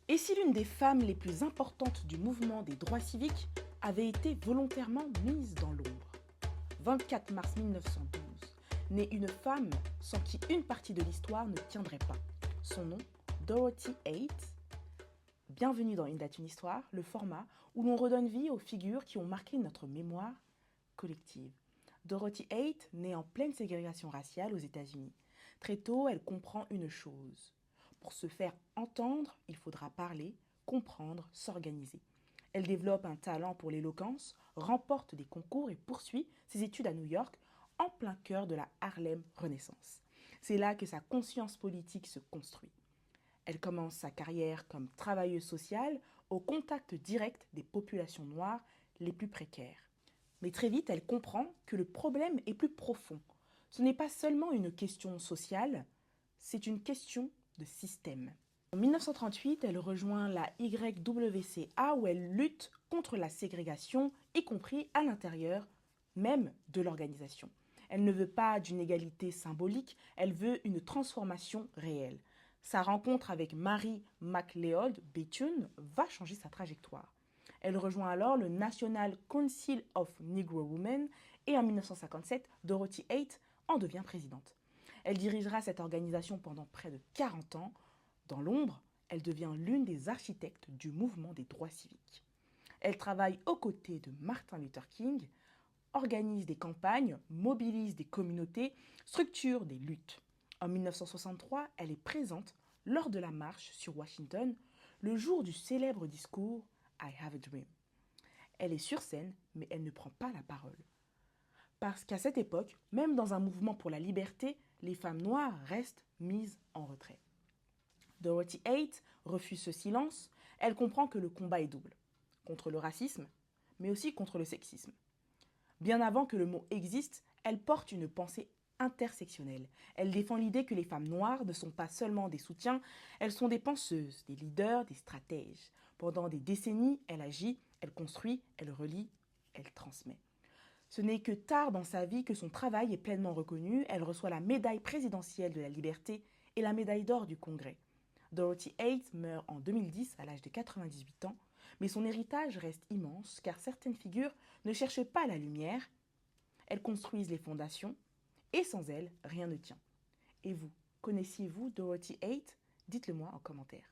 Et si l'une des femmes les plus importantes du mouvement des droits civiques avait été volontairement mise dans l'ombre? 24 mars 1912, née une femme sans qui une partie de l'histoire ne tiendrait pas. Son nom, Dorothy Height. Bienvenue dans Une date, une histoire, le format où l'on redonne vie aux figures qui ont marqué notre mémoire collective. Dorothy Height naît en pleine ségrégation raciale aux États-Unis. Très tôt, elle comprend une chose. Pour se faire entendre, il faudra parler, comprendre, s'organiser. Elle développe un talent pour l'éloquence, remporte des concours et poursuit ses études à New York en plein cœur de la Harlem Renaissance. C'est là que sa conscience politique se construit. Elle commence sa carrière comme travailleuse sociale au contact direct des populations noires les plus précaires. Mais très vite, elle comprend que le problème est plus profond. Ce n'est pas seulement une question sociale, c'est une question de système. En 1938, elle rejoint la YWCA où elle lutte contre la ségrégation, y compris à l'intérieur même de l'organisation. Elle ne veut pas d'une égalité symbolique, elle veut une transformation réelle. Sa rencontre avec Mary McLeod Bethune va changer sa trajectoire. Elle rejoint alors le National Council of Negro Women et en 1957, Dorothy Height en devient présidente. Elle dirigera cette organisation pendant près de 40 ans. Dans l'ombre, elle devient l'une des architectes du mouvement des droits civiques. Elle travaille aux côtés de Martin Luther King, organise des campagnes, mobilise des communautés, structure des luttes. En 1963, elle est présente lors de la marche sur Washington, le jour du célèbre discours I Have a Dream. Elle est sur scène, mais elle ne prend pas la parole. Parce qu'à cette époque, même dans un mouvement pour la liberté, les femmes noires restent mises en retrait. Dorothy Height refuse ce silence. Elle comprend que le combat est double. Contre le racisme, mais aussi contre le sexisme. Bien avant que le mot existe, elle porte une pensée intersectionnelle. Elle défend l'idée que les femmes noires ne sont pas seulement des soutiens, elles sont des penseuses, des leaders, des stratèges. Pendant des décennies, elle agit, elle construit, elle relie, elle transmet. Ce n'est que tard dans sa vie que son travail est pleinement reconnu. Elle reçoit la médaille présidentielle de la liberté et la médaille d'or du Congrès. Dorothy Height meurt en 2010 à l'âge de 98 ans, mais son héritage reste immense car certaines figures ne cherchent pas la lumière, elles construisent les fondations et sans elles, rien ne tient. Et vous, connaissiez-vous Dorothy Height? Dites-le moi en commentaire.